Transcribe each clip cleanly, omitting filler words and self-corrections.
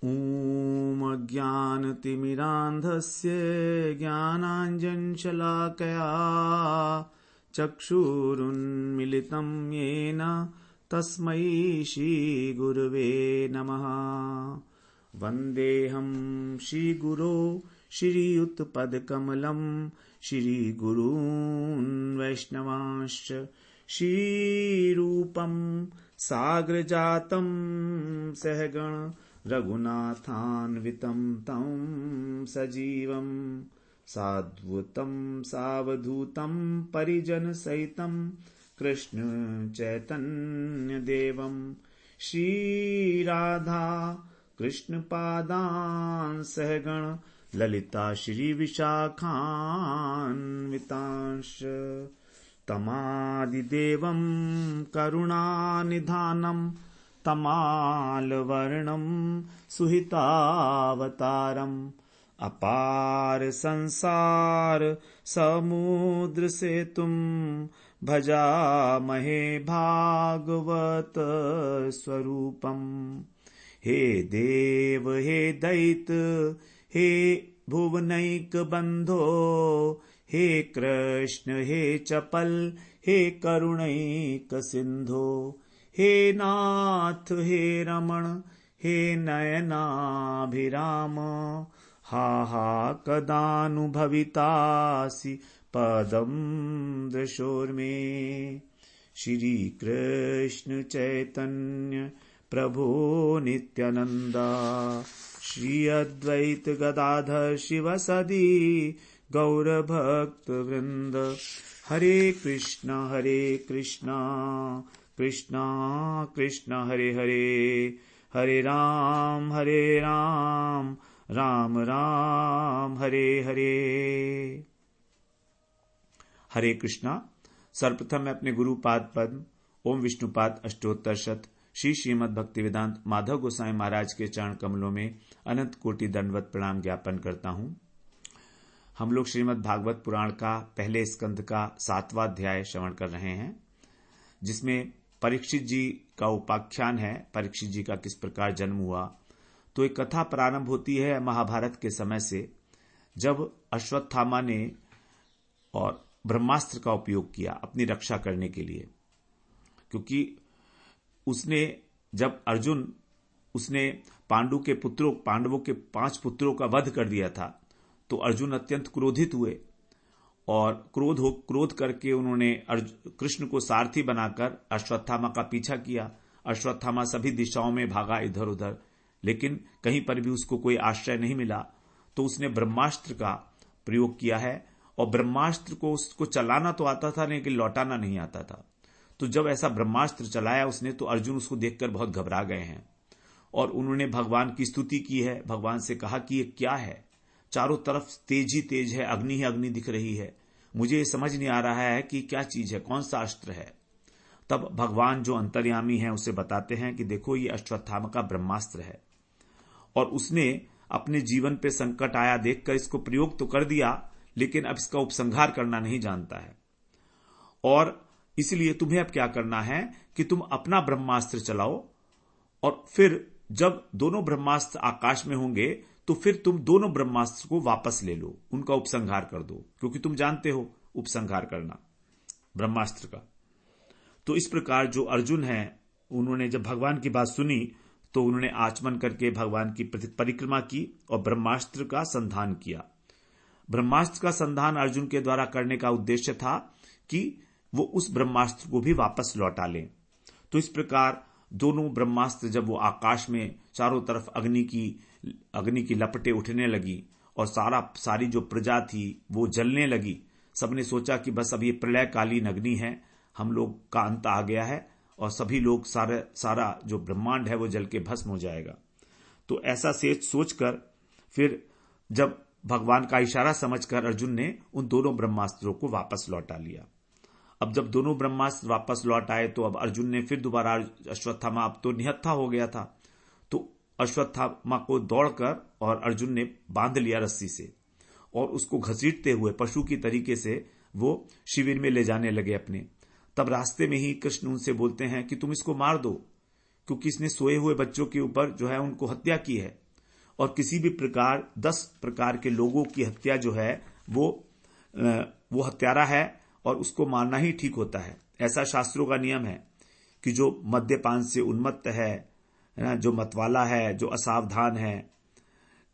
ॐ अज्ञानतिमिरान्धस्य ज्ञानाञ्जनशलाकया चक्षुरुन्मिलितं येन तस्मै श्रीगुरवे नमः। वन्देऽहं श्रीगुरो श्रीयुतपदकमलं श्रीगुरून् वैष्णवांश्च श्रीरूपं साग्रजातं सहगण रघुनाथान्वितं तं सजीवं साद्वैतं सावधूतं परिजनसहितं कृष्ण चैतन्यदेवं श्रीराधा कृष्णपादान् सहगण ललिता श्रीविशाखान्वितांश्च तमादिदेवं करुणानिधानं तमालवर्णं सुहितावतारम् अपार संसार समुद्र सेतुं भजामहे भागवत स्वरूपम्। हे देव हे दैत हे भुवनैक बंधो हे कृष्ण हे चपल हे करुणैक सिंधो हे नाथ हे रमण हे नयनाभिराम हा हा कदानुभवितासि पदं दृशोर्मे। श्री कृष्ण चैतन्य प्रभो नित्यानंदा श्री अद्वैत गदाधर शिवसदि गौरभक्त वृंद। हरे कृष्णा कृष्णा कृष्णा हरे हरे, हरे राम राम राम हरे हरे। हरे कृष्णा। सर्वप्रथम मैं अपने गुरुपाद पद्म ओम विष्णुपाद अष्टोत्तर शत श्री श्रीमद् भक्तिवेदांत माधव गोसाई महाराज के चरण कमलों में अनंत कोटि दंडवत प्रणाम ज्ञापन करता हूं। हम लोग श्रीमद् भागवत पुराण का पहले स्कंद का 7वां अध्याय श्रवण कर रहे हैं, जिसमें परीक्षित जी का उपाख्यान है। परीक्षित जी का किस प्रकार जन्म हुआ, तो एक कथा प्रारंभ होती है महाभारत के समय से, जब अश्वत्थामा ने और ब्रह्मास्त्र का उपयोग किया अपनी रक्षा करने के लिए। क्योंकि जब अर्जुन पांडवों के 5 पुत्रों का वध कर दिया था, तो अर्जुन अत्यंत क्रोधित हुए और क्रोध करके उन्होंने कृष्ण को सारथी बनाकर अश्वत्थामा का पीछा किया। अश्वत्थामा सभी दिशाओं में भागा इधर उधर, लेकिन कहीं पर भी उसको कोई आश्रय नहीं मिला। तो उसने ब्रह्मास्त्र का प्रयोग किया है, और ब्रह्मास्त्र को उसको चलाना तो आता था लेकिन लौटाना नहीं आता था। तो जब ऐसा ब्रह्मास्त्र चलाया उसने, तो अर्जुन उसको देखकर बहुत घबरा गए हैं और उन्होंने भगवान की स्तुति की है। भगवान से कहा कि ये क्या है, चारों तरफ तेज ही तेज है, अग्नि ही अग्नि दिख रही है, मुझे ये समझ नहीं आ रहा है कि क्या चीज है, कौन सा अस्त्र है। तब भगवान जो अंतर्यामी है उसे बताते हैं कि देखो ये अश्वत्थामा का ब्रह्मास्त्र है, और उसने अपने जीवन पे संकट आया देखकर इसको प्रयोग तो कर दिया, लेकिन अब इसका उपसंहार करना नहीं जानता है। और इसलिए तुम्हें अब क्या करना है कि तुम अपना ब्रह्मास्त्र चलाओ, और फिर जब दोनों ब्रह्मास्त्र आकाश में होंगे तो फिर तुम दोनों ब्रह्मास्त्र को वापस ले लो, उनका उपसंहार कर दो, क्योंकि तुम जानते हो उपसंहार करना ब्रह्मास्त्र का। तो इस प्रकार जो अर्जुन है, उन्होंने जब भगवान की बात सुनी तो उन्होंने आचमन करके भगवान की परिक्रमा की और ब्रह्मास्त्र का संधान किया। ब्रह्मास्त्र का संधान अर्जुन के द्वारा करने का उद्देश्य था कि वो उस ब्रह्मास्त्र को भी वापस लौटा लें। तो इस प्रकार दोनों ब्रह्मास्त्र जब वो आकाश में चारों तरफ अग्नि की लपटें उठने लगी और सारी जो प्रजा थी वो जलने लगी, सबने सोचा कि बस अब ये प्रलयकालीन अग्नि है, हम लोग का अंत आ गया है और सभी लोग सारा जो ब्रह्मांड है वो जल के भस्म हो जाएगा। तो ऐसा सोचकर फिर जब भगवान का इशारा समझकर अर्जुन ने उन दोनों ब्रह्मास्त्रों को वापस लौटा लिया। अब जब दोनों ब्रह्मास्त्र वापस लौट आए तो अब अर्जुन ने फिर दोबारा अश्वत्थामा अब तो निहत्था हो गया था, तो अश्वत्थामा को दौड़कर और अर्जुन ने बांध लिया रस्सी से और उसको घसीटते हुए पशु की तरीके से वो शिविर में ले जाने लगे अपने। तब रास्ते में ही कृष्ण उनसे बोलते हैं कि तुम इसको मार दो, क्योंकि इसने सोए हुए बच्चों के ऊपर जो है उनको हत्या की है, और किसी भी प्रकार 10 प्रकार के लोगों की हत्या जो है वो हत्यारा है और उसको मारना ही ठीक होता है। ऐसा शास्त्रों का नियम है कि जो मद्यपान से उन्मत्त है ना, जो मतवाला है, जो असावधान है,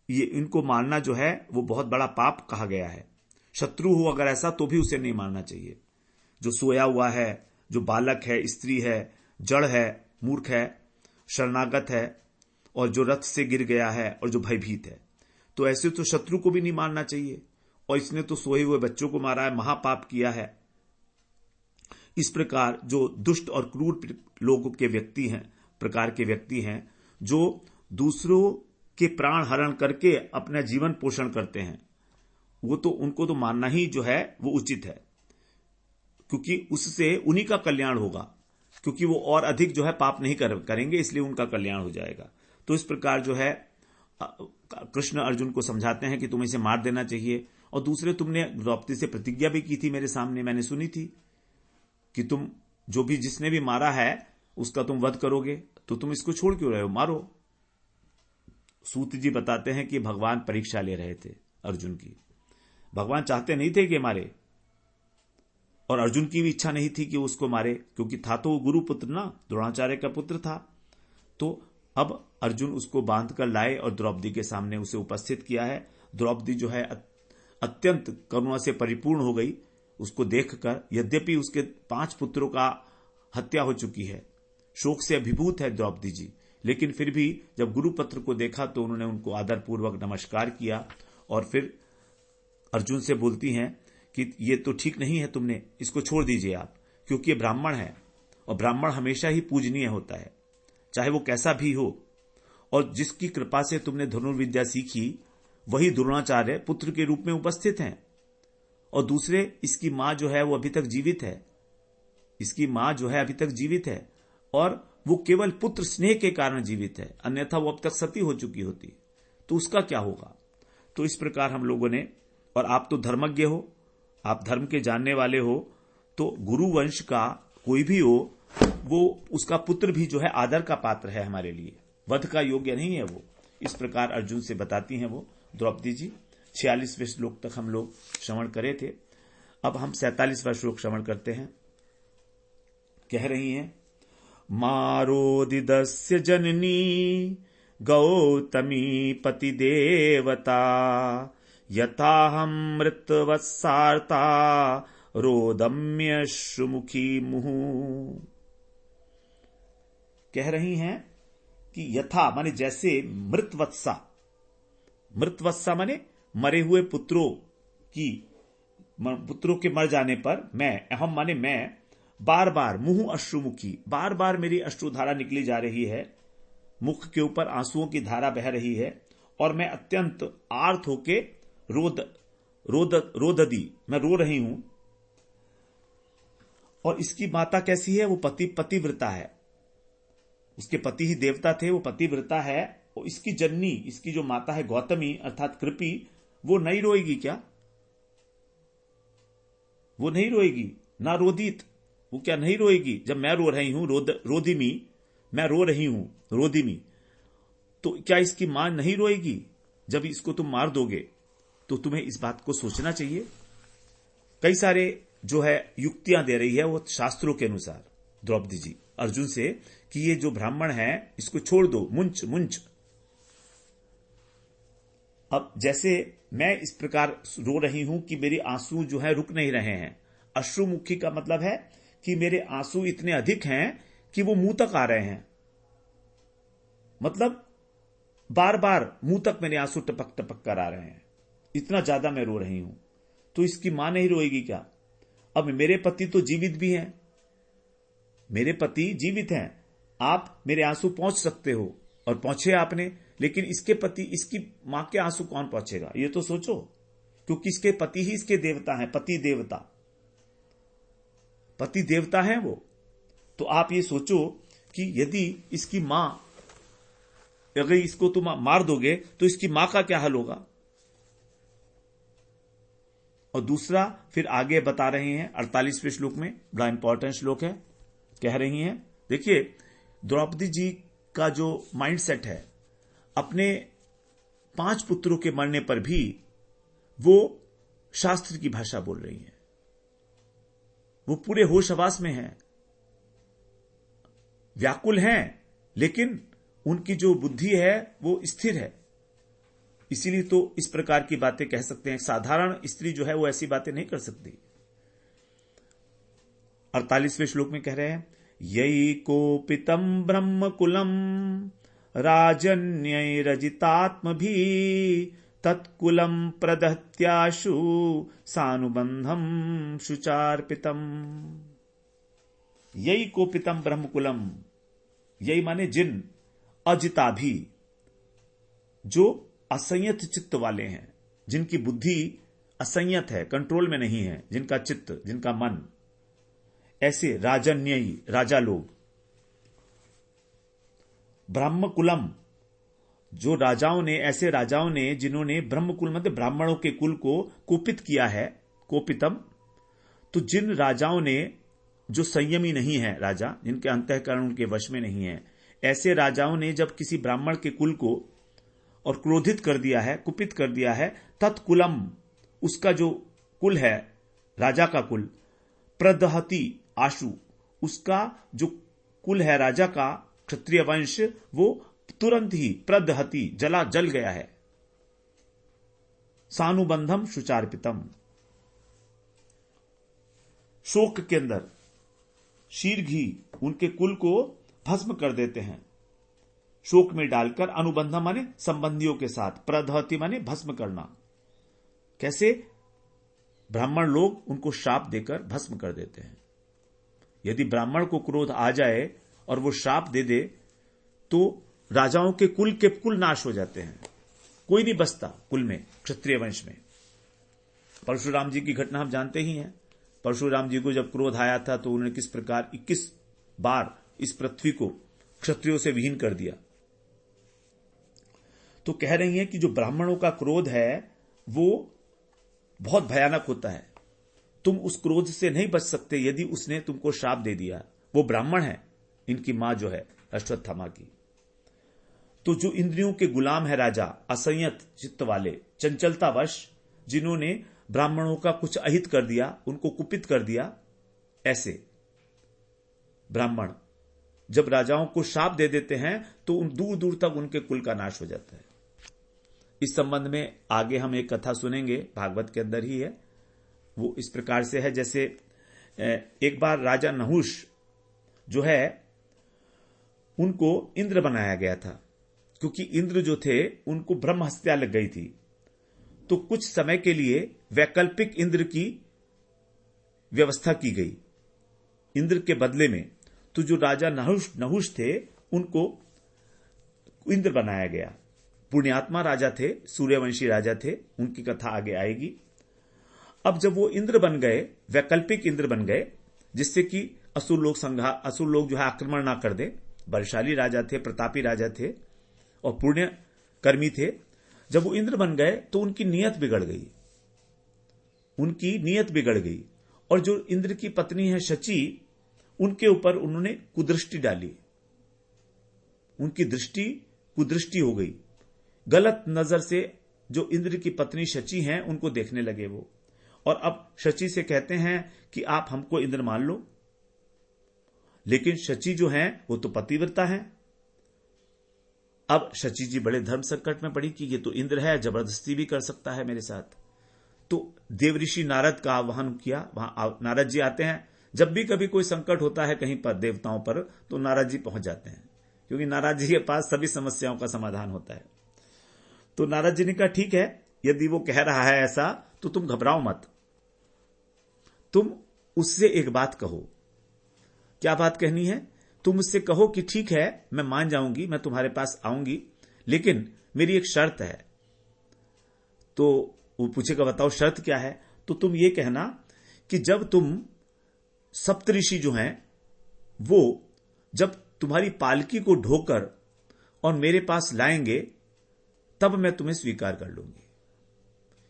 ये इनको मारना जो है वो बहुत बड़ा पाप कहा गया है। शत्रु हो अगर ऐसा तो भी उसे नहीं मारना चाहिए। जो सोया हुआ है, जो बालक है, स्त्री है, जड़ है, मूर्ख है, शरणागत है और जो रथ से गिर गया है और जो भयभीत है, तो ऐसे तो शत्रु को भी नहीं मारना चाहिए। और इसने तो सोए हुए बच्चों को मारा है, महापाप किया है। इस प्रकार जो दुष्ट और क्रूर लोगों के व्यक्ति हैं, प्रकार के व्यक्ति हैं, जो दूसरों के प्राण हरण करके अपना जीवन पोषण करते हैं, वो तो उनको तो मारना ही जो है वो उचित है, क्योंकि उससे उन्हीं का कल्याण होगा, क्योंकि वो और अधिक जो है पाप नहीं करेंगे, इसलिए उनका कल्याण हो जाएगा। तो इस प्रकार जो है कृष्ण अर्जुन को समझाते हैं कि तुम्हें इसे मार देना चाहिए। और दूसरे, तुमने द्रौपदी से प्रतिज्ञा भी की थी मेरे सामने, मैंने सुनी थी कि तुम जो भी जिसने भी मारा है उसका तुम वध करोगे, तो तुम इसको छोड़ क्यों रहे हो, मारो। सूत जी बताते हैं कि भगवान परीक्षा ले रहे थे अर्जुन की। भगवान चाहते नहीं थे कि मारे, और अर्जुन की भी इच्छा नहीं थी कि उसको मारे, क्योंकि था तो वो गुरुपुत्र ना, द्रोणाचार्य का पुत्र था। तो अब अर्जुन उसको बांध कर लाए और द्रौपदी के सामने उसे उपस्थित किया है। द्रौपदी जो है अत्यंत करुणा से परिपूर्ण हो गई उसको देखकर। यद्यपि उसके 5 पुत्रों का हत्या हो चुकी है, शोक से अभिभूत है द्रौपदी जी, लेकिन फिर भी जब गुरुपुत्र को देखा तो उन्होंने उनको आदरपूर्वक नमस्कार किया और फिर अर्जुन से बोलती हैं कि ये तो ठीक नहीं है, तुमने इसको छोड़ दीजिए आप, क्योंकि ये ब्राह्मण है और ब्राह्मण हमेशा ही पूजनीय होता है, चाहे वो कैसा भी हो। और जिसकी कृपा से तुमने धनुर्विद्या सीखी वही द्रोणाचार्य पुत्र के रूप में उपस्थित हैं। और दूसरे, इसकी मां जो है वो अभी तक जीवित है, इसकी मां जो है अभी तक जीवित है और वो केवल पुत्र स्नेह के कारण जीवित है, अन्यथा वो अब तक सती हो चुकी होती, तो उसका क्या होगा। तो इस प्रकार हम लोगों ने, और आप तो धर्मज्ञ हो, आप धर्म के जानने वाले हो, तो गुरुवंश का कोई भी हो वो उसका पुत्र भी जो है आदर का पात्र है, हमारे लिए वध का योग्य नहीं है वो। इस प्रकार अर्जुन से बताती हैं वो द्रौपदी जी। 46वें श्लोक तक हम लोग श्रवण करे थे, अब हम 47वां श्लोक श्रवण करते हैं। कह रही हैं, मारोदिदस्य जननी गौतमी पति देवता यथाहं मृतवत्सार्ता रोदम्यश्रुमुखी मुहु। कह रही हैं कि यथा माने जैसे, मृतवत्सा, मृतवत्सा माने मरे हुए पुत्रों के मर जाने पर, मैं, अहम माने मैं, बार बार, मुहु अश्रुमुखी, बार बार मेरी अश्रुधारा निकली जा रही है, मुख के ऊपर आंसुओं की धारा बह रही है और मैं अत्यंत आर्त होके रोददी, मैं रो रही हूं। और इसकी माता कैसी है, वो पतिव्रता है, उसके पति ही देवता थे, वो पतिव्रता है। और इसकी जननी, इसकी जो माता है गौतमी अर्थात कृपी, वो नहीं रोएगी क्या, वो नहीं रोएगी ना, रोदित, वो क्या नहीं रोएगी जब मैं रो रही हूं, रोदिमी, मैं रो रही हूं, रोदिमी, तो क्या इसकी मां नहीं रोएगी जब इसको तुम मार दोगे। तो तुम्हें इस बात को सोचना चाहिए। कई सारे जो है युक्तियां दे रही है वो शास्त्रों के अनुसार द्रौपदी जी अर्जुन से, कि ये जो ब्राह्मण है इसको छोड़ दो, मुंच। अब जैसे मैं इस प्रकार रो रही हूं कि मेरे आंसू जो है रुक नहीं रहे हैं, अश्रुमुखी का मतलब है कि मेरे आंसू इतने अधिक हैं कि वो मुंह तक आ रहे हैं, मतलब बार बार मुंह तक मेरे आंसू टपक टपक कर आ रहे हैं, इतना ज्यादा मैं रो रही हूं। तो इसकी मां नहीं रोएगी क्या। अब मेरे पति तो जीवित भी हैं, मेरे पति जीवित हैं, आप मेरे आंसू पहुंच सकते हो और पहुंचे आपने, लेकिन इसके पति, इसकी मां के आंसू कौन पहुंचेगा, ये तो सोचो, क्योंकि इसके पति ही इसके देवता हैं, पति देवता हैं वो। तो आप ये सोचो कि यदि इसकी मां, अगर इसको तुम मार दोगे तो इसकी मां का क्या हाल होगा। और दूसरा फिर आगे बता रहे हैं 48वें श्लोक में, बड़ा इंपॉर्टेंट श्लोक है। कह रही हैं, देखिए द्रौपदी जी का जो माइंडसेट है, अपने 5 पुत्रों के मरने पर भी वो शास्त्र की भाषा बोल रही हैं। वो पूरे होश हवास में हैं, व्याकुल हैं, लेकिन उनकी जो बुद्धि है वो स्थिर है। इसीलिए तो इस प्रकार की बातें कह सकते हैं। साधारण स्त्री जो है वो ऐसी बातें नहीं कर सकती। 48वें श्लोक में कह रहे हैं, यही कोपितम ब्रह्म कुलम राजन्यैरजितात्म भी तत्कुलम प्रदहत्याशु सानुबंधम शुचार्पितम। यही कोपितम ब्रह्म कुलम, यही माने जिन, अजिता भी, जो असंयत चित्त वाले हैं, जिनकी बुद्धि असंयत है, कंट्रोल में नहीं है, जिनका चित्त, जिनका मन, ऐसे राजन्ययी, राजा लोग। ब्रह्म कुलम, जो राजाओं ने, ऐसे राजाओं ने जिन्होंने ब्रह्म कुल मतलब ब्राह्मणों के कुल को कुपित किया है, कोपितम। तो जिन राजाओं ने, जो संयमी नहीं है राजा, जिनके अंतःकरण उनके वश में नहीं है, ऐसे राजाओं ने जब किसी ब्राह्मण के कुल को और क्रोधित कर दिया है, कुपित कर दिया है, तत्कुलम, उसका जो कुल है, राजा का कुल, प्रदहति आशु, उसका जो कुल है राजा का, क्षत्रिय वंश, वो तुरंत ही प्रदहति, जल गया है। सानुबंधम शुचार्पितम, शोक के अंदर शीर्घी उनके कुल को भस्म कर देते हैं, शोक में डालकर। अनुबंधम माने संबंधियों के साथ, प्रदहति माने भस्म करना। कैसे? ब्राह्मण लोग उनको श्राप देकर भस्म कर देते हैं। यदि ब्राह्मण को क्रोध आ जाए और वो श्राप दे दे तो राजाओं के कुल नाश हो जाते हैं, कोई नहीं बचता कुल में, क्षत्रिय वंश में। परशुराम जी की घटना हम जानते ही हैं। परशुराम जी को जब क्रोध आया था तो उन्होंने किस प्रकार 21 बार इस पृथ्वी को क्षत्रियों से विहीन कर दिया। तो कह रही हैं कि जो ब्राह्मणों का क्रोध है वो बहुत भयानक होता है। तुम उस क्रोध से नहीं बच सकते यदि उसने तुमको श्राप दे दिया। वो ब्राह्मण है, इनकी मां जो है अश्वत्थामा की। तो जो इंद्रियों के गुलाम है राजा, असंयत चित्त वाले, चंचलतावश, जिन्होंने ब्राह्मणों का कुछ अहित कर दिया, उनको कुपित कर दिया, ऐसे ब्राह्मण जब राजाओं को शाप दे देते हैं तो दूर दूर तक उनके कुल का नाश हो जाता है। इस संबंध में आगे हम एक कथा सुनेंगे, भागवत के अंदर ही है। वो इस प्रकार से है, जैसे एक बार राजा नहुष जो है उनको इंद्र बनाया गया था, क्योंकि इंद्र जो थे उनको ब्रह्म हत्या लग गई थी। तो कुछ समय के लिए वैकल्पिक इंद्र की व्यवस्था की गई इंद्र के बदले में। तो जो राजा नहुष थे उनको इंद्र बनाया गया। पुण्यात्मा राजा थे, सूर्यवंशी राजा थे, उनकी कथा आगे आएगी। अब जब वो इंद्र बन गए, वैकल्पिक इंद्र बन गए, जिससे कि असुर लोग जो है आक्रमण ना कर दे। बलशाली राजा थे, प्रतापी राजा थे और पुण्य कर्मी थे। जब वो इंद्र बन गए तो उनकी नीयत बिगड़ गई। और जो इंद्र की पत्नी है शची, उनके ऊपर उन्होंने कुदृष्टि डाली। उनकी दृष्टि कुदृष्टि हो गई। गलत नजर से जो इंद्र की पत्नी शची हैं उनको देखने लगे वो। और अब शची से कहते हैं कि आप हमको इंद्र मान लो। लेकिन शची जो हैं वो तो पतिव्रता हैं। अब शची जी बड़े धर्म संकट में पड़ी कि ये तो इंद्र है, जबरदस्ती भी कर सकता है मेरे साथ। तो देवऋषि नारद का आह्वान किया। वहां नारद जी आते हैं। जब भी कभी कोई संकट होता है कहीं पर देवताओं पर, तो नारद जी पहुंच जाते हैं, क्योंकि नारद जी के पास सभी समस्याओं का समाधान होता है। तो नारद जी ने कहा, ठीक है, यदि वो कह रहा है ऐसा तो तुम घबराओ मत, तुम उससे एक बात कहो। क्या बात कहनी है? तुम उससे कहो कि ठीक है, मैं मान जाऊंगी, मैं तुम्हारे पास आऊंगी, लेकिन मेरी एक शर्त है। तो वो पूछेगा, बताओ शर्त क्या है? तो तुम ये कहना कि जब तुम सप्तऋषि जो हैं वो जब तुम्हारी पालकी को ढोकर और मेरे पास लाएंगे तब मैं तुम्हें स्वीकार कर लूंगी।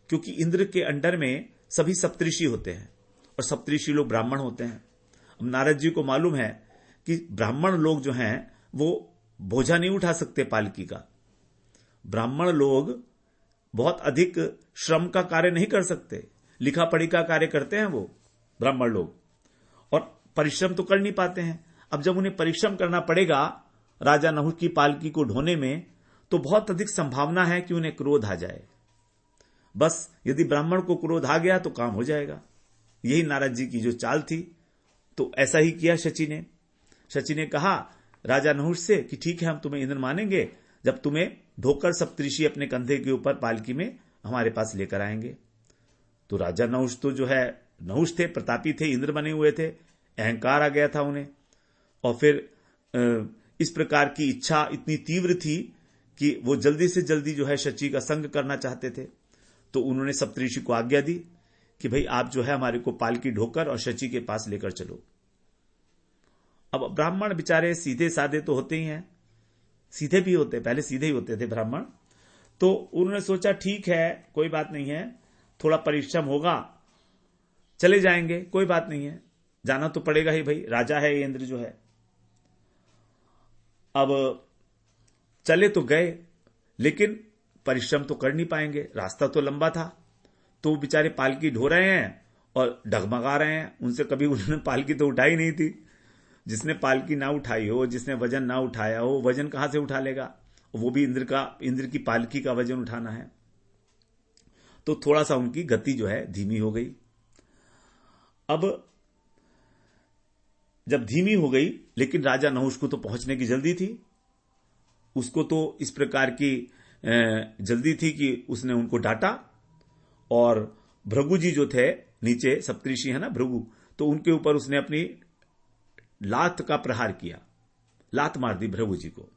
क्योंकि इंद्र के अंडर में सभी सप्तऋषि होते हैं और सप्तऋषि लोग ब्राह्मण होते हैं। अब नारद जी को मालूम है कि ब्राह्मण लोग जो हैं वो बोझा नहीं उठा सकते पालकी का। ब्राह्मण लोग बहुत अधिक श्रम का कार्य नहीं कर सकते, लिखा पढ़ी का कार्य करते हैं वो ब्राह्मण लोग, और परिश्रम तो कर नहीं पाते हैं। अब जब उन्हें परिश्रम करना पड़ेगा राजा नहुष की पालकी को ढोने में, तो बहुत अधिक संभावना है कि उन्हें क्रोध आ जाए। बस यदि ब्राह्मण को क्रोध आ गया तो काम हो जाएगा। यही नारद जी की जो चाल थी। तो ऐसा ही किया शची ने। शची ने कहा राजा नहुष से कि ठीक है, हम तुम्हें इंद्र मानेंगे जब तुम्हें ढोकर सप्तऋषि अपने कंधे के ऊपर पालकी में हमारे पास लेकर आएंगे। तो राजा नहुष तो जो है नहुष थे, प्रतापी थे, इंद्र बने हुए थे, अहंकार आ गया था उन्हें। और फिर इस प्रकार की इच्छा इतनी तीव्र थी कि वो जल्दी से जल्दी जो है शची का संग करना चाहते थे। तो उन्होंने सप्तऋषि को आज्ञा दी कि भाई आप जो है हमारे को पालकी ढोकर और शची के पास लेकर चलो। अब ब्राह्मण बेचारे सीधे साधे तो होते ही हैं, सीधे भी होते, पहले सीधे ही होते थे ब्राह्मण। तो उन्होंने सोचा ठीक है, कोई बात नहीं है, थोड़ा परिश्रम होगा, चले जाएंगे, कोई बात नहीं है, जाना तो पड़ेगा ही भाई, राजा है ये इंद्र जो है। अब चले तो गए, लेकिन परिश्रम तो कर नहीं पाएंगे, रास्ता तो लंबा था। तो बेचारे पालकी ढो रहे हैं और डगमगा रहे हैं। उनसे कभी उन्होंने पालकी तो उठाई नहीं थी। जिसने पालकी ना उठाई हो, जिसने वजन ना उठाया हो, वजन कहां से उठा लेगा? वो भी इंद्र की पालकी का वजन उठाना है। तो थोड़ा सा उनकी गति जो है धीमी हो गई। अब जब धीमी हो गई, लेकिन राजा नहुष को तो पहुंचने की जल्दी थी। उसको तो इस प्रकार की जल्दी थी कि उसने उनको डांटा, और भृगु जी जो थे नीचे, सप्तऋषि है ना भृगु, तो उनके ऊपर उसने अपनी लात का प्रहार किया, लात मार दी भृगु जी को,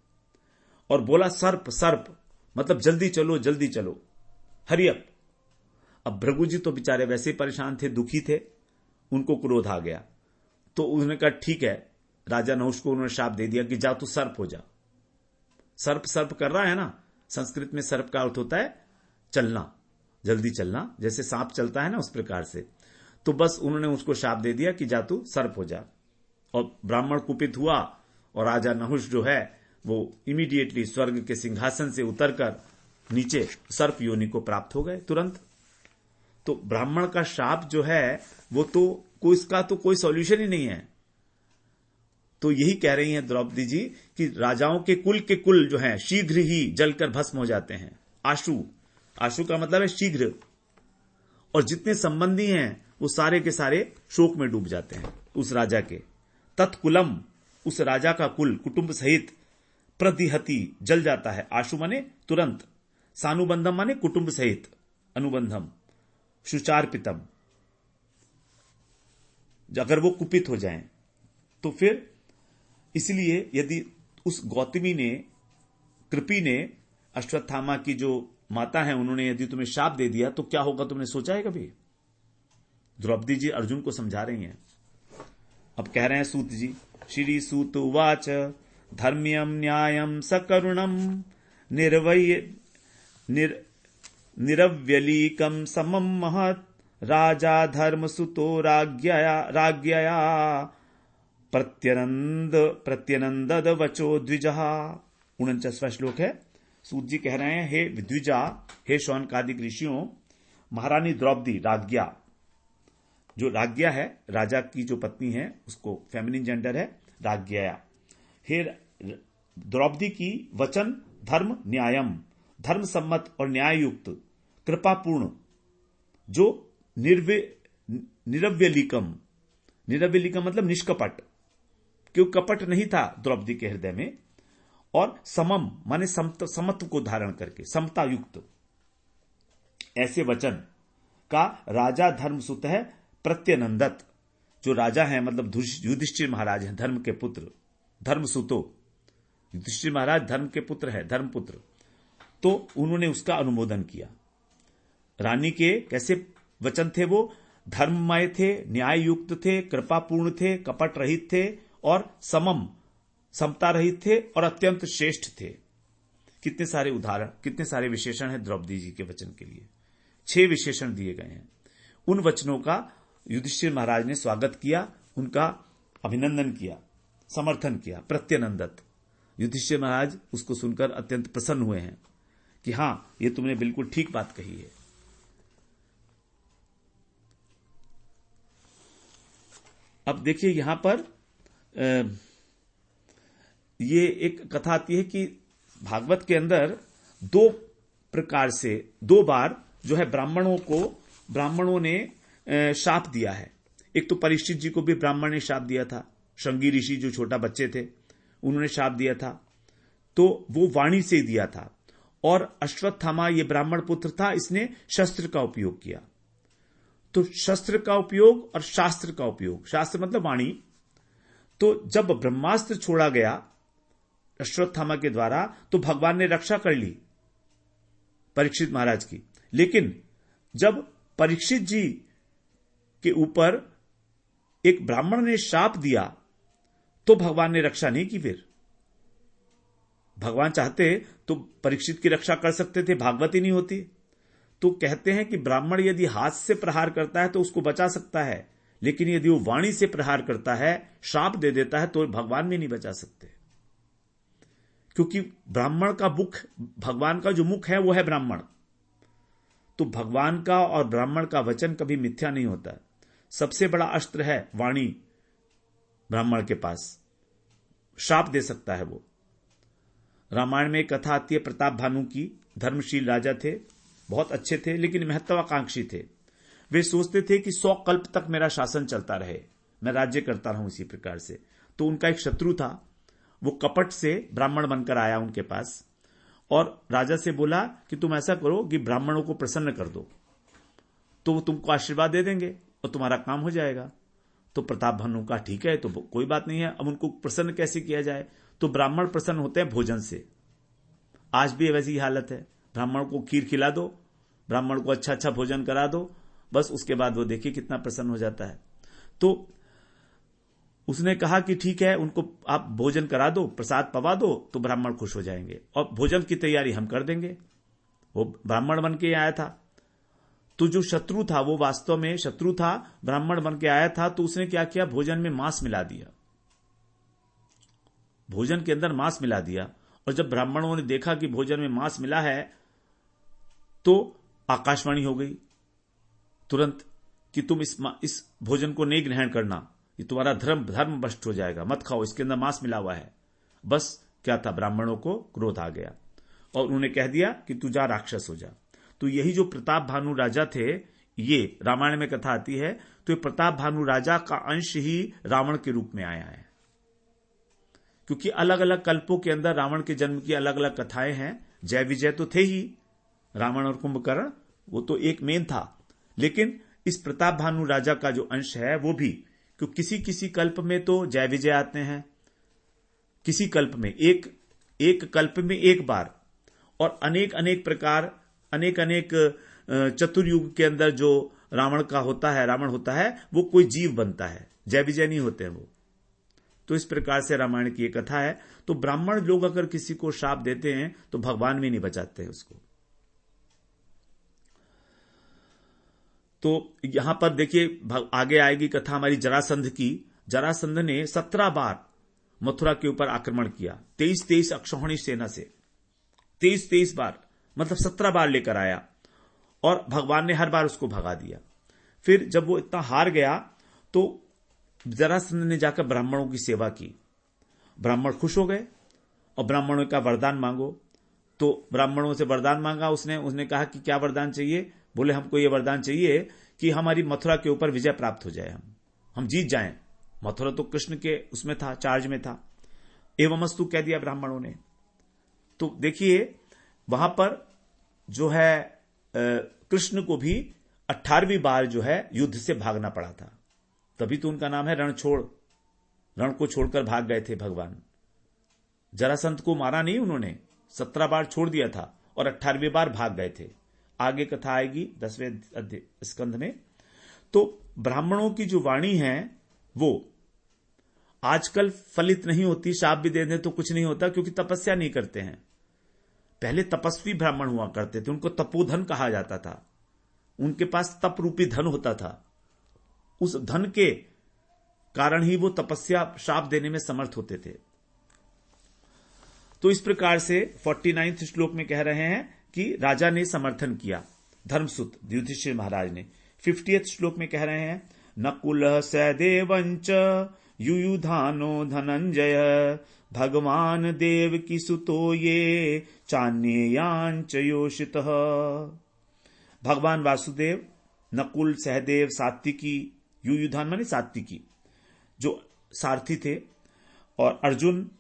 और बोला सर्प सर्प, मतलब जल्दी चलो जल्दी चलो, हरी अप। अब भृगु जी तो बेचारे वैसे ही परेशान थे, दुखी थे, उनको क्रोध आ गया। तो उन्होंने कहा ठीक है, राजा नहुष को उन्होंने शाप दे दिया कि जा तू सर्प हो जा। सर्प सर्प कर रहा है ना, संस्कृत में सर्प का अर्थ होता है चलना, जल्दी चलना, जैसे सांप चलता है ना उस प्रकार से। तो बस उन्होंने उसको शाप दे दिया कि जा तू सर्प हो जा। और ब्राह्मण कुपित हुआ, और राजा नहुष जो है वो इमीडिएटली स्वर्ग के सिंहासन से उतरकर नीचे सर्प योनि को प्राप्त हो गए तुरंत। तो ब्राह्मण का शाप जो है वो तो इसका तो कोई सॉल्यूशन ही नहीं है। तो यही कह रही हैं द्रौपदी जी कि राजाओं के कुल जो हैं शीघ्र ही जलकर भस्म हो जाते हैं। आशु, आशु का मतलब है शीघ्र, और जितने संबंधी हैं वो सारे के सारे शोक में डूब जाते हैं उस राजा के। तत्कुलम, उस राजा का कुल कुटुंब सहित, प्रदिहति, जल जाता है। आशु माने तुरंत, सानुबंधम माने कुटुंब सहित, अनुबंधम, शुचार्पितम, अगर वो कुपित हो जाएं। तो फिर इसलिए यदि उस गौतमी ने, कृपी ने, अश्वत्थामा की जो माता है, उन्होंने यदि तुम्हें शाप दे दिया तो क्या होगा, तुमने सोचा है कभी? द्रौपदी जी अर्जुन को समझा रही हैं। अब कह रहे हैं सूत जी, श्री सूत उवाच धर्म्यम न्यायम सकरुणम निरव्यलीकम समम महत् राजा धर्म सुतो राज्ञया प्रत्यनंदद वचो द्विजहा। 49वां श्लोक है। सूत जी कह रहे हैं, हे द्विजा, हे शौनकादिक ऋषियों, महारानी द्रौपदी, राज्ञा, जो राज्ञा है, राजा की जो पत्नी है, उसको फेमिनिन जेंडर है, राज्ञया। हे द्रौपदी की वचन धर्म न्यायम, धर्म सम्मत और न्याययुक्त, कृपापूर्ण, जो निरव्यलिकम, निरव्यलिकम मतलब निष्कपट, क्यों कपट नहीं था द्रौपदी के हृदय में, और समम माने समत्व को धारण करके, समता युक्त, ऐसे वचन का राजा धर्मसुत है। प्रत्यनंदत, जो राजा है मतलब युधिष्ठिर महाराज हैं, धर्म के पुत्र, धर्मसुतो, युधिष्ठिर महाराज धर्म के पुत्र है, धर्मपुत्र। तो उन्होंने उसका अनुमोदन किया। रानी के कैसे वचन थे? वो धर्ममय थे, न्याय युक्त थे, कृपापूर्ण थे, कपट रहित थे, और समम, समता रहित थे, और अत्यंत श्रेष्ठ थे। कितने सारे उदाहरण, कितने सारे विशेषण हैं द्रौपदी जी के वचन के लिए। 6 विशेषण दिए गए हैं। उन वचनों का युधिष्ठिर महाराज ने स्वागत किया, उनका अभिनंदन किया, समर्थन किया। प्रत्यनंदत, युधिष्ठिर महाराज उसको सुनकर अत्यंत प्रसन्न हुए हैं कि हां, ये तुमने बिल्कुल ठीक बात कही है। अब देखिए यहां पर ये एक कथा आती है कि भागवत के अंदर दो प्रकार से, दो बार जो है ब्राह्मणों ने शाप दिया है। एक तो परीक्षित जी को भी ब्राह्मण ने शाप दिया था, श्रृंगी ऋषि जो छोटा बच्चे थे उन्होंने शाप दिया था, तो वो वाणी से दिया था। और अश्वत्थामा ये ब्राह्मण पुत्र था, इसने शस्त्र का उपयोग किया। तो शस्त्र का उपयोग और शास्त्र का उपयोग, शास्त्र मतलब वाणी, तो जब ब्रह्मास्त्र छोड़ा गया अश्वत्थामा के द्वारा तो भगवान ने रक्षा कर ली परीक्षित महाराज की। लेकिन जब परीक्षित जी के ऊपर एक ब्राह्मण ने शाप दिया तो भगवान ने रक्षा नहीं की। फिर भगवान चाहते तो परीक्षित की रक्षा कर सकते थे, भागवत ही नहीं होती। तो कहते हैं कि ब्राह्मण यदि हाथ से प्रहार करता है तो उसको बचा सकता है, लेकिन यदि वो वाणी से प्रहार करता है, शाप दे देता है, तो भगवान भी नहीं बचा सकते। क्योंकि ब्राह्मण का मुख, भगवान का जो मुख है वो है ब्राह्मण। तो भगवान का और ब्राह्मण का वचन कभी मिथ्या नहीं होता। सबसे बड़ा अस्त्र है वाणी ब्राह्मण के पास, शाप दे सकता है वो। रामायण में एक कथा आती है प्रताप भानु की। धर्मशील राजा थे, बहुत अच्छे थे, लेकिन महत्वाकांक्षी थे। वे सोचते थे कि 100 कल्प तक मेरा शासन चलता रहे, मैं राज्य करता रहूं इसी प्रकार से। तो उनका एक शत्रु था, वो कपट से ब्राह्मण बनकर आया उनके पास और राजा से बोला कि तुम ऐसा करो कि ब्राह्मणों को प्रसन्न कर दो, तो वो तुमको आशीर्वाद दे देंगे और तुम्हारा काम हो जाएगा। तो प्रताप भानु का ठीक है, तो कोई बात नहीं है। अब उनको प्रसन्न कैसे किया जाए? तो ब्राह्मण प्रसन्न होते हैं भोजन से। आज भी वैसी हालत है, ब्राह्मण को खीर खिला दो, ब्राह्मण को अच्छा अच्छा भोजन करा दो, बस उसके बाद वो देखिए कितना प्रसन्न हो जाता है। तो उसने कहा कि ठीक है, उनको आप भोजन करा दो, प्रसाद पवा दो, तो ब्राह्मण खुश हो जाएंगे और भोजन की तैयारी हम कर देंगे। वो ब्राह्मण बन के आया था, तो जो शत्रु था वो वास्तव में शत्रु था, ब्राह्मण बन के आया था। तो उसने क्या किया, भोजन में मांस मिला दिया, भोजन के अंदर मांस मिला दिया। और जब ब्राह्मणों ने देखा कि भोजन में मांस मिला है तो आकाशवाणी हो गई तुरंत कि तुम इस भोजन को नहीं ग्रहण करना, ये तुम्हारा धर्म भ्रष्ट हो जाएगा, मत खाओ, इसके अंदर मांस मिला हुआ है। बस क्या था, ब्राह्मणों को क्रोध आ गया और उन्होंने कह दिया कि तू जा, राक्षस हो जा। तो यही जो प्रताप भानु राजा थे, ये रामायण में कथा आती है, तो ये प्रताप भानु राजा का अंश ही रावण के रूप में आया है। क्योंकि अलग अलग कल्पों के अंदर रावण के जन्म की अलग अलग कथाएं हैं। जय विजय तो थे ही, रावण और कुंभकर्ण वो तो एक मेन था, लेकिन इस प्रताप भानु राजा का जो अंश है वो भी, क्योंकि किसी किसी कल्प में तो जय विजय आते हैं, किसी कल्प में एक कल्प में एक बार, और अनेक अनेक प्रकार, अनेक अनेक चतुर्युग के अंदर जो रावण होता है वो कोई जीव बनता है, जय विजय नहीं होते हैं वो। तो इस प्रकार से रामायण की एक कथा है। तो ब्राह्मण लोग अगर किसी को शाप देते हैं तो भगवान भी नहीं बचाते हैं उसको। तो यहां पर देखिए आगे आएगी कथा हमारी जरासंध की। जरासंध ने 17 बार मथुरा के ऊपर आक्रमण किया, 23 अक्षौहिणी सेना से, 23 बार, मतलब 17 बार लेकर आया और भगवान ने हर बार उसको भगा दिया। फिर जब वो इतना हार गया तो जरासंध ने जाकर ब्राह्मणों की सेवा की। ब्राह्मण खुश हो गए और ब्राह्मणों का वरदान मांगो। तो ब्राह्मणों से वरदान मांगा उसने कहा कि क्या वरदान चाहिए? बोले हमको ये वरदान चाहिए कि हमारी मथुरा के ऊपर विजय प्राप्त हो जाए, हम जीत जाएं। मथुरा तो कृष्ण के उसमें था, चार्ज में था। एवमस्तु कह दिया ब्राह्मणों ने। तो देखिए वहां पर जो है कृष्ण को भी 18वीं बार जो है युद्ध से भागना पड़ा था, तभी तो उनका नाम है रणछोड़। रण को छोड़कर भाग गए थे भगवान। जरासंध को मारा नहीं उन्होंने, 17 बार छोड़ दिया था और 18वीं बार भाग गए थे। आगे कथा आएगी 10वें स्कंध में। तो ब्राह्मणों की जो वाणी है वो आजकल फलित नहीं होती, शाप भी दे दें तो कुछ नहीं होता, क्योंकि तपस्या नहीं करते हैं। पहले तपस्वी ब्राह्मण हुआ करते थे, उनको तपोधन कहा जाता था। उनके पास तप रूपी धन होता था, उस धन के कारण ही वो तपस्या शाप देने में समर्थ होते थे। तो इस प्रकार से 49वें श्लोक में कह रहे हैं कि राजा ने समर्थन किया, धर्मसुत युधिष्ठिर महाराज ने। 50th श्लोक में कह रहे हैं, नकुल सहदेवंच युयुधानो धनंजय भगवान देव की सुतो ये चान्ययांच योषितः। भगवान वासुदेव, नकुल, सहदेव, सात्विकी, युयुधान माने सात्विकी जो सारथी थे, और अर्जुन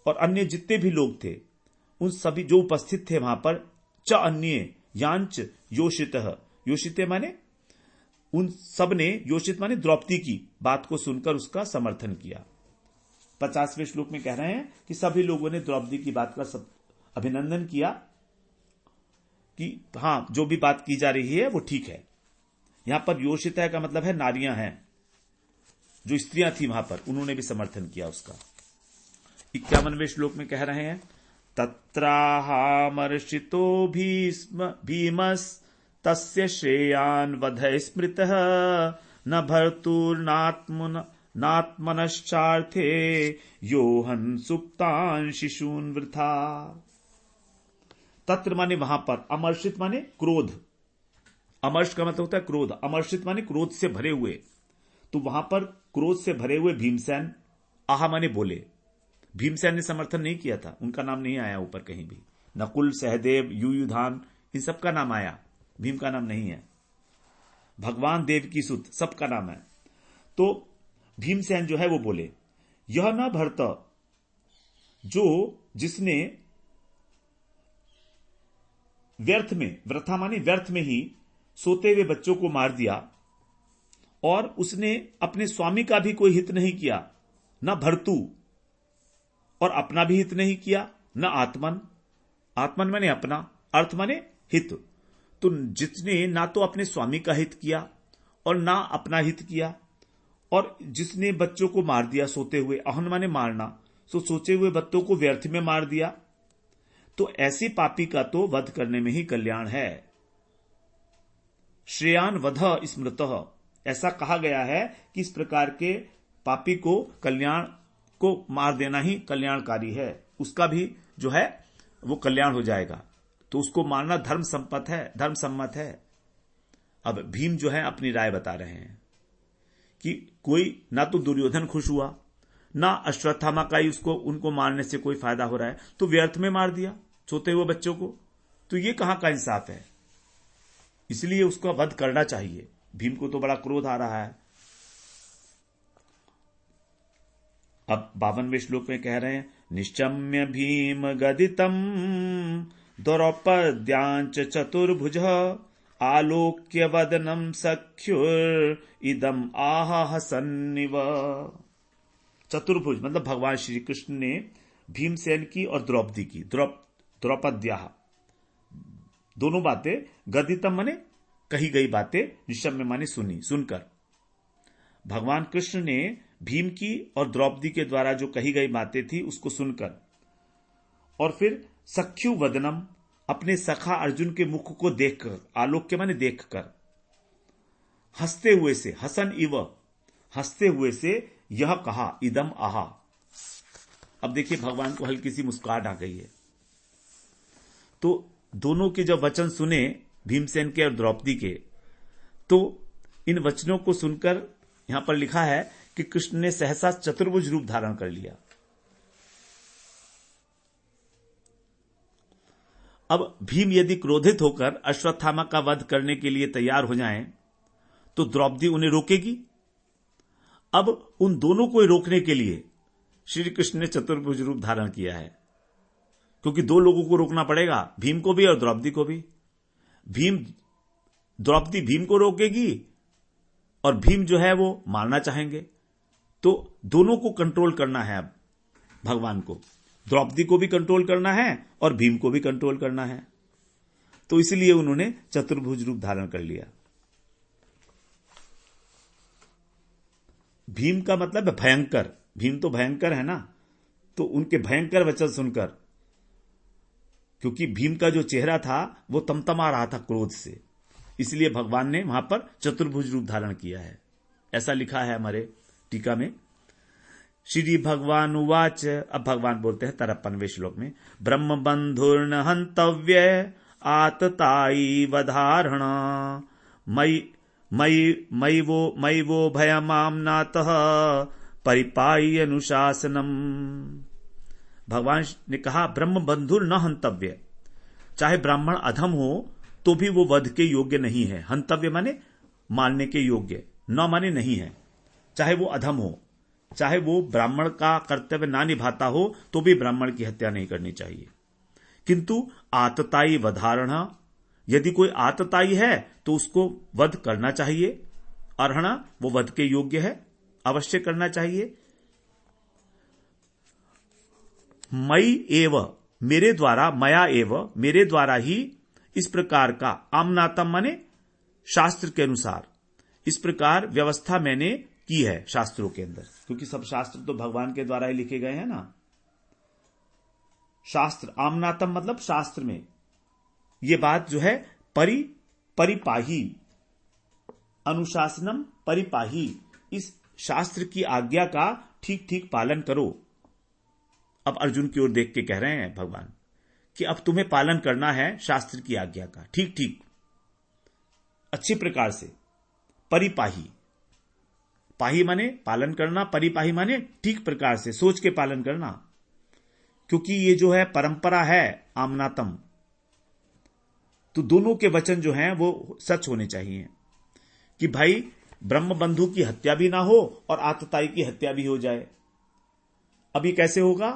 और अन्य जितने भी लोग थे, उन सभी जो उपस्थित थे वहां पर, च अन्य यांच योषितः, योषिते माने उन सब ने, योषित माने द्रौपदी की बात को सुनकर उसका समर्थन किया। 50वें श्लोक में कह रहे हैं कि सभी लोगों ने द्रौपदी की बात का अभिनंदन किया कि हां, जो भी बात की जा रही है वो ठीक है। यहां पर योषिता का मतलब है नारियां हैं, जो स्त्रियां थी वहां पर, उन्होंने भी समर्थन किया उसका। 51वें श्लोक में कह रहे हैं, तत्राहामर्षितो भीमस तस्य श्रेयान् वधय स्मृतः न भर्तुर्नात्मनश्चार्थे योहन सुप्तान् शिशून् वृथा। तत्र माने वहां पर, अमर्षित माने क्रोध, अमर्ष का मतलब होता है क्रोध, अमर्षित माने क्रोध से भरे हुए, तो वहां पर क्रोध से भरे हुए भीमसेन, आहा माने बोले। भीमसेन ने समर्थन नहीं किया था, उनका नाम नहीं आया ऊपर कहीं भी। नकुल, सहदेव, युयुधान, इन सबका नाम आया, भीम का नाम नहीं है। भगवान देव की सुत, सबका नाम है। तो भीमसेन जो है वो बोले, यह न भरत, जो जिसने व्यर्थ में, वृथा माने व्यर्थ में ही सोते हुए बच्चों को मार दिया, और उसने अपने स्वामी का भी कोई हित नहीं किया, न भर्तु, और अपना भी हित नहीं किया, न आत्मन, आत्मन माने अपना, अर्थ माने हित। तो जिसने ना तो अपने स्वामी का हित किया और ना अपना हित किया, और जिसने बच्चों को मार दिया सोते हुए, अहन माने मारना, तो सोचे हुए बच्चों को व्यर्थ में मार दिया, तो ऐसी पापी का तो वध करने में ही कल्याण है। श्रेयान वध स्मृतः, ऐसा कहा गया है कि इस प्रकार के पापी को, कल्याण को मार देना ही कल्याणकारी है, उसका भी जो है वो कल्याण हो जाएगा, तो उसको मारना धर्म सम्मत है। अब भीम जो है अपनी राय बता रहे हैं कि कोई ना तो दुर्योधन खुश हुआ, ना अश्वत्थामा का ही उनको मारने से कोई फायदा हो रहा है, तो व्यर्थ में मार दिया सोते हुए बच्चों को, तो ये कहां का इंसाफ है। इसलिए उसका वध करना चाहिए। भीम को तो बड़ा क्रोध आ रहा है। अब 52वें श्लोक में कह रहे हैं, निश्चम्य भीम गदितम द्रौपद्यांच चतुर्भुज आलोक्य वदनम सख्युर इदम आह सन्निव। चतुर्भुज मतलब भगवान श्री कृष्ण ने भीमसेन की और द्रौपदी की, द्रौपद्या, दोनों बातें, गदितम माने कही गई बातें, निशम्य माने सुनी, सुनकर। भगवान कृष्ण ने भीम की और द्रौपदी के द्वारा जो कही गई बातें थी उसको सुनकर, और फिर सख्यु वदनम, अपने सखा अर्जुन के मुख को देखकर, आलोक्य माने देखकर, हंसते हुए से, हसन इव, हंसते हुए से यह कहा, इदम आहा। अब देखिए भगवान को हल्की सी मुस्कुराहट आ गई है। तो दोनों के जब वचन सुने, भीमसेन के और द्रौपदी के, तो इन वचनों को सुनकर यहां पर लिखा है कि कृष्ण ने सहसा चतुर्भुज रूप धारण कर लिया। अब भीम यदि क्रोधित होकर अश्वत्थामा का वध करने के लिए तैयार हो जाएं, तो द्रौपदी उन्हें रोकेगी। अब उन दोनों को रोकने के लिए श्री कृष्ण ने चतुर्भुज रूप धारण किया है, क्योंकि दो लोगों को रोकना पड़ेगा, भीम को भी और द्रौपदी को भी। द्रौपदी भीम को रोकेगी और भीम जो है वो मारना चाहेंगे, तो दोनों को कंट्रोल करना है। अब भगवान को द्रौपदी को भी कंट्रोल करना है और भीम को भी कंट्रोल करना है, तो इसलिए उन्होंने चतुर्भुज रूप धारण कर लिया। भीम का मतलब है भयंकर, भीम तो भयंकर है ना, तो उनके भयंकर वचन सुनकर, क्योंकि भीम का जो चेहरा था वो तमतमा रहा था क्रोध से, इसलिए भगवान ने वहां पर चतुर्भुज रूप धारण किया है। ऐसा लिखा है हमारे टीका में। श्री भगवान उवाच, अब भगवान बोलते हैं 53वें श्लोक में, ब्रह्म बंधुर्न हंतव्य आतताई वधारण मयि वो भयमाम्नातः परिपायी अनुशासनम। भगवान ने कहा ब्रह्म बंधुर न हंतव्य, चाहे ब्राह्मण अधम हो तो भी वो वध के योग्य नहीं है। हंतव्य माने मारने के योग्य, न माने नहीं है। चाहे वो अधम हो, चाहे वो ब्राह्मण का कर्तव्य ना निभाता हो तो भी ब्राह्मण की हत्या नहीं करनी चाहिए। किंतु आतताई वधारण, यदि कोई आतताई है तो उसको वध करना चाहिए। अर्हणा वो वध के योग्य है, अवश्य करना चाहिए। मई एव मेरे द्वारा, मया एव मेरे द्वारा ही इस प्रकार का, आमनातम माने शास्त्र के अनुसार, इस प्रकार व्यवस्था मैंने की है शास्त्रों के अंदर, क्योंकि सब शास्त्र तो भगवान के द्वारा ही लिखे गए हैं ना। शास्त्र, आमनातम मतलब शास्त्र में ये बात जो है परिपाही, अनुशासनम परिपाही, इस शास्त्र की आज्ञा का ठीक ठीक पालन करो। अब अर्जुन की ओर देख के कह रहे हैं भगवान कि अब तुम्हें पालन करना है शास्त्र की आज्ञा का, ठीक ठीक अच्छी प्रकार से। परिपाही, पाही माने पालन करना, परिपाही माने ठीक प्रकार से सोच के पालन करना, क्योंकि ये जो है परंपरा है आमनातम, तो दोनों के वचन जो हैं वो सच होने चाहिए कि भाई ब्रह्म बंधु की हत्या भी ना हो और आतताई की हत्या भी हो जाए। अब ये कैसे होगा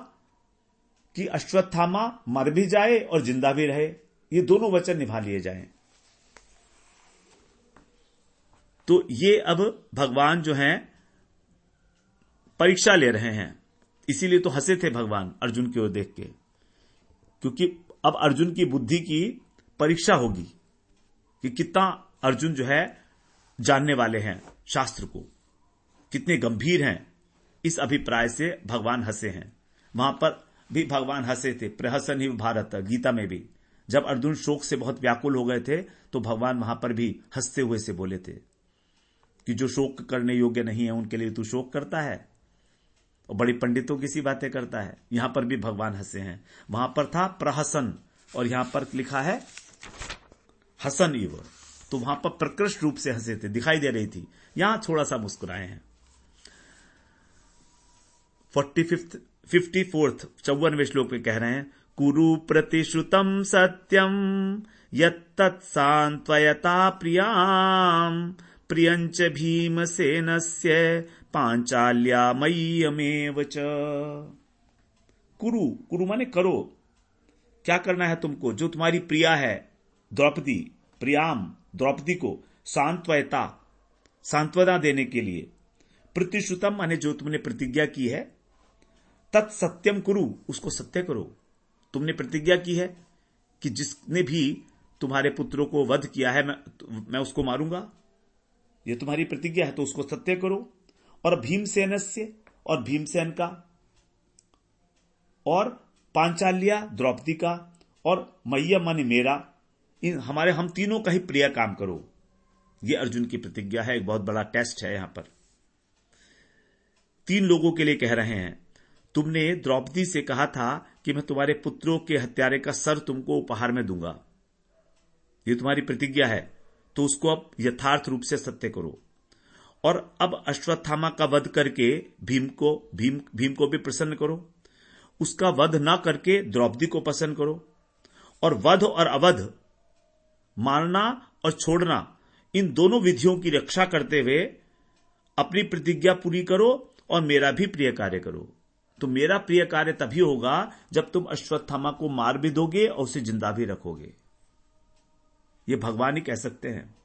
कि अश्वत्थामा मर भी जाए और जिंदा भी रहे, ये दोनों वचन निभा लिए जाएं। तो ये अब भगवान जो हैं परीक्षा ले रहे हैं, इसीलिए तो हंसे थे भगवान अर्जुन की ओर देख के, क्योंकि अब अर्जुन की बुद्धि की परीक्षा होगी कि कितना अर्जुन जो है जानने वाले हैं शास्त्र को, कितने गंभीर हैं। इस अभिप्राय से भगवान हंसे हैं। वहां पर भी भगवान हंसे थे, प्रहसन ही भारत, गीता में भी जब अर्जुन शोक से बहुत व्याकुल हो गए थे तो भगवान वहां पर भी हंसते हुए से बोले थे कि जो शोक करने योग्य नहीं है उनके लिए तू शोक करता है और बड़ी पंडितों की सी बातें करता है। यहां पर भी भगवान हंसे हैं। वहां पर था प्रहसन और यहां पर लिखा है हसन इव, तो वहां पर प्रकृष्ट रूप से हंसे थे, दिखाई दे रही थी। यहां थोड़ा सा मुस्कुराए हैं। 54वें श्लोक में कह रहे हैं कुरु प्रतिश्रुतम सत्यम यत्तत् सांत्वयता प्रियाम प्रियंच भीमसेनस्य पांचाल्या मय्यमेव च। कुरु, कुरु माने करो, क्या करना है तुमको, जो तुम्हारी प्रिया है द्रौपदी, प्रियाम द्रौपदी को, सांत्वयता सांत्वना देने के लिए, प्रतिश्रुतम माने जो तुमने प्रतिज्ञा की है, तत्सत्यम कुरु उसको सत्य करो। तुमने प्रतिज्ञा की है कि जिसने भी तुम्हारे पुत्रों को वध किया है मैं उसको मारूंगा, ये तुम्हारी प्रतिज्ञा है, तो उसको सत्य करो। और भीमसेनस्य, और भीमसेन का, और पांचाल्या द्रौपदी का, और मय्या माने मेरा, इन हमारे हम तीनों का ही प्रिय काम करो। ये अर्जुन की प्रतिज्ञा है। एक बहुत बड़ा टेस्ट है यहां पर। 3 लोगों के लिए कह रहे हैं, तुमने द्रौपदी से कहा था कि मैं तुम्हारे पुत्रों के हत्यारे का सर तुमको उपहार में दूंगा, ये तुम्हारी प्रतिज्ञा है, तो उसको अब यथार्थ रूप से सत्य करो। और अब अश्वत्थामा का वध करके भीम को भी प्रसन्न करो, उसका वध ना करके द्रौपदी को प्रसन्न करो। और वध और अवध, मारना और छोड़ना, इन दोनों विधियों की रक्षा करते हुए अपनी प्रतिज्ञा पूरी करो और मेरा भी प्रिय कार्य करो। तो मेरा प्रिय कार्य तभी होगा जब तुम अश्वत्थामा को मार भी दोगे और उसे जिंदा भी रखोगे। ये भगवान ही कह सकते हैं।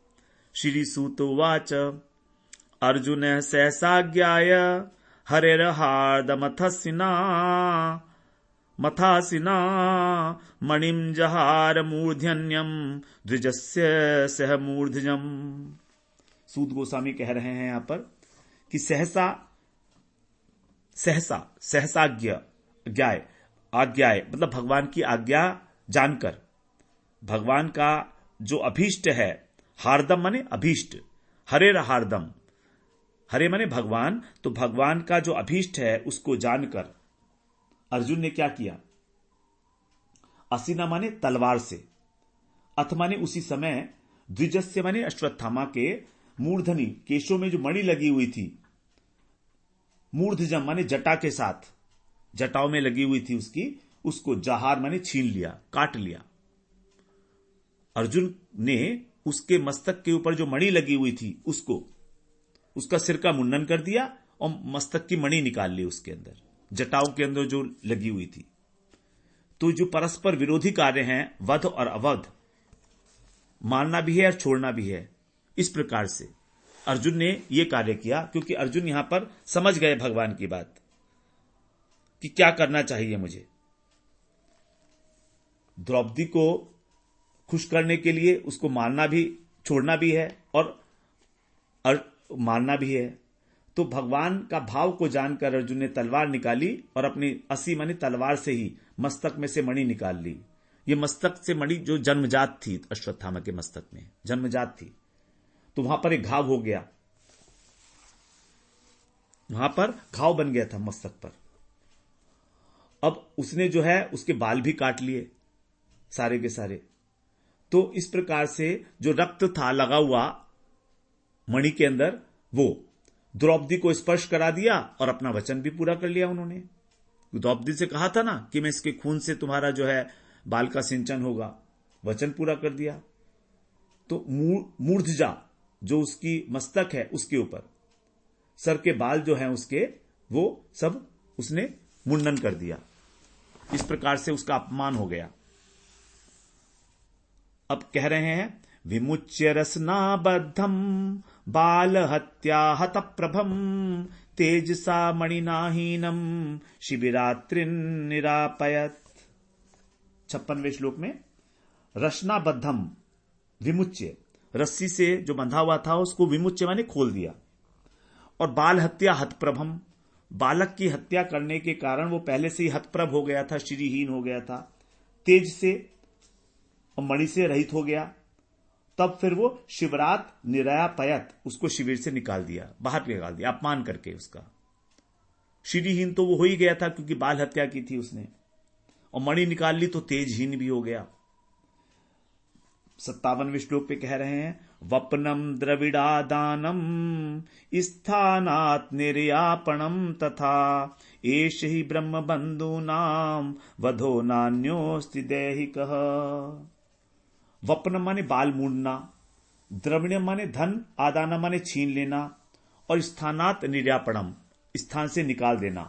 श्री सूत उवाच अर्जुन सहसाज्ञाय हरेर्हार्दमथसिना मणिं जहार मूर्धन्यम द्विजस्य सह मूर्धजम। सूत गोस्वामी कह रहे हैं यहां पर कि आज्ञाय मतलब भगवान की आज्ञा जानकर, भगवान का जो अभीष्ट है, हार्दम माने अभीष्ट, हरेर हार्दम, हरे माने भगवान, तो भगवान का जो अभीष्ट है उसको जानकर अर्जुन ने क्या किया, असीना माने तलवार से, अथ माने उसी समय, द्विजस्य माने अश्वत्थामा के, मूर्धनि केशों में जो मणि लगी हुई थी, मूर्धजम माने जटा के साथ, जटाओं में लगी हुई थी उसकी, उसको जहार माने छीन लिया, काट लिया। अर्जुन ने उसके मस्तक के ऊपर जो मणि लगी हुई थी उसको, उसका सिर का मुंडन कर दिया और मस्तक की मणि निकाल ली उसके अंदर, जटाओं के अंदर जो लगी हुई थी। तो जो परस्पर विरोधी कार्य हैं, वध और अवध, मारना भी है और छोड़ना भी है, इस प्रकार से अर्जुन ने यह कार्य किया, क्योंकि अर्जुन यहां पर समझ गए भगवान की बात कि क्या करना चाहिए मुझे। द्रौपदी को खुश करने के लिए उसको मारना भी, छोड़ना भी है और मारना भी है। तो भगवान का भाव को जानकर अर्जुन ने तलवार निकाली और अपनी असी माने तलवार से ही मस्तक में से मणि निकाल ली। ये मस्तक से मणि जो जन्मजात थी, अश्वत्थामा के मस्तक में जन्मजात थी, तो वहां पर एक घाव हो गया, वहां पर घाव बन गया था मस्तक पर। अब उसने जो है उसके बाल भी काट लिए सारे के सारे। तो इस प्रकार से जो रक्त था लगा हुआ मणि के अंदर, वो द्रौपदी को स्पर्श करा दिया और अपना वचन भी पूरा कर लिया उन्होंने। द्रौपदी से कहा था ना कि मैं इसके खून से तुम्हारा जो है बाल का सिंचन होगा, वचन पूरा कर दिया। तो मूर्धजा जो उसकी मस्तक है उसके ऊपर, सर के बाल जो हैं उसके, वो सब उसने मुंडन कर दिया। इस प्रकार से उसका अपमान हो गया। अब कह रहे हैं, विमुच्य रसनाबद्धम बाल हत्या हत प्रभम तेजसा मणिनाहीनम शिबिरात्रिन निरापयत। 56वें श्लोक में रसनाबद्धम, विमुच्य, रस्सी से जो बंधा हुआ था उसको विमुच्य माने खोल दिया, और बाल हत्या हतप्रभम, बालक की हत्या करने के कारण वो पहले से ही हतप्रभ हो गया था, श्रीहीन हो गया था, तेज से और मणि से रहित हो गया। तब फिर वो शिवरात निरापयत, उसको शिविर से निकाल दिया, बाहर निकाल दिया, अपमान करके उसका। श्रीहीन तो वो हो ही गया था क्योंकि बाल हत्या की थी उसने, और मणि निकाल ली तो तेजहीन भी हो गया। 57वें श्लोक पे कह रहे हैं, वपनम द्रविड़ादानम स्थानात् निर्यापणम तथा एष ही ब्रह्म बंधूनाम वधो नान्योस्ति दैहिकः। वपन माने बाल मूंडना, द्रविण माने धन, आदान माने छीन लेना, और स्थानात् निर्यापणम, स्थान से निकाल देना।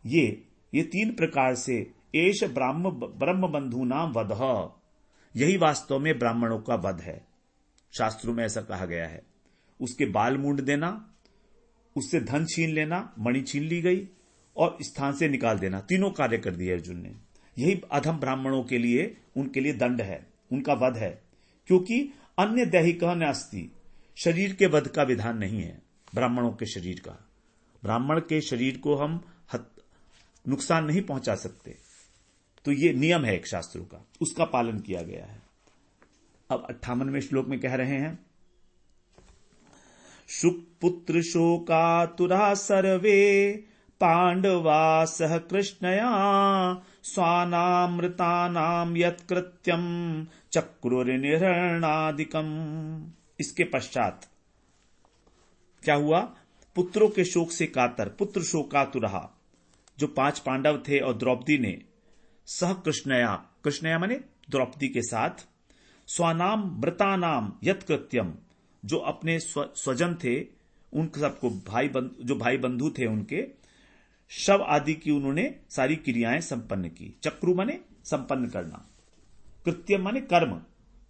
ये 3 प्रकार से एष ब्रह्म बंधूनाम वधः, यही वास्तव में ब्राह्मणों का वध है। शास्त्रों में ऐसा कहा गया है। उसके बाल मूंड देना, उससे धन छीन लेना, मणि छीन ली गई, और स्थान से निकाल देना, तीनों कार्य कर दिए अर्जुन ने। यही अधम ब्राह्मणों के लिए, उनके लिए दंड है, उनका वध है। क्योंकि अन्य दैहिकः न अस्ति, शरीर के वध का विधान नहीं है ब्राह्मणों के शरीर का। ब्राह्मण के शरीर को हम नुकसान नहीं पहुंचा सकते, तो ये नियम है एक शास्त्रों का, उसका पालन किया गया है। अब 58वें श्लोक में कह रहे हैं, शुकपुत्र शोकातुरा सर्वे पांडवा सह कृष्णया स्वानामृतानाम यत्कृत्यम चक्रुर्निहरणादिकम। इसके पश्चात क्या हुआ? पुत्रों के शोक से कातर, पुत्र शोकातुरा, जो 5 पांडव थे और द्रौपदी ने, सह कृष्णया, कृष्णया माने द्रौपदी के साथ, स्वानाम मृतानाम यत्कृत्यम, जो अपने स्वजन थे उन सबको, जो भाई बंधु थे उनके शव आदि की उन्होंने सारी क्रियाएं संपन्न की। चक्रु माने संपन्न करना, कृत्यम माने कर्म,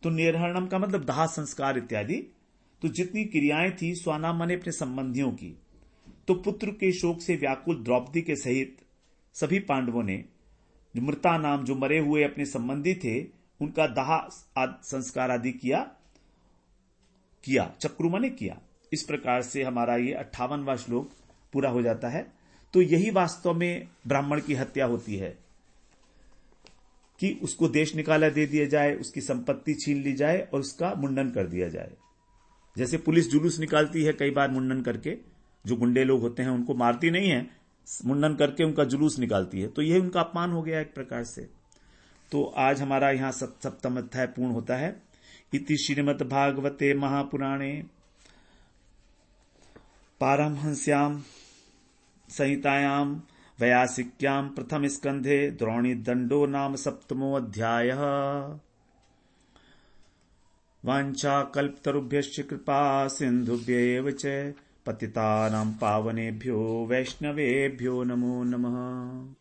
तो निर्हरणम का मतलब दाह संस्कार इत्यादि। तो जितनी क्रियाएं थी स्वानाम माने अपने संबंधियों की। तो पुत्र के शोक से व्याकुल द्रौपदी के सहित सभी पांडवों ने, जो मृता नाम, जो मरे हुए अपने संबंधी थे, उनका दाह संस्कार आदि किया, चक्रु माने किया। इस प्रकार से हमारा ये 58वां श्लोक पूरा हो जाता है। तो यही वास्तव में ब्राह्मण की हत्या होती है कि उसको देश निकाला दे दिया जाए, उसकी संपत्ति छीन ली जाए और उसका मुंडन कर दिया जाए। जैसे पुलिस जुलूस निकालती है कई बार मुंडन करके, जो गुंडे लोग होते हैं उनको मारती नहीं है, मुंडन करके उनका जुलूस निकालती है, तो यह उनका अपमान हो गया एक प्रकार से। तो आज हमारा यहाँ सप्तम अध्याय पूर्ण होता है। इति श्रीमद् भागवते महापुराणे पारमहंस्याम संहितायां वैयासिक्यां प्रथम स्कंधे द्रोणी दंडो नाम सप्तमो अध्यायः। वाञ्छा कल्पतरुभ्यश्च कृपा सिन्धुभ्यैव च पतितानां पावनेभ्यो वैष्णवेभ्यो नमो नमः।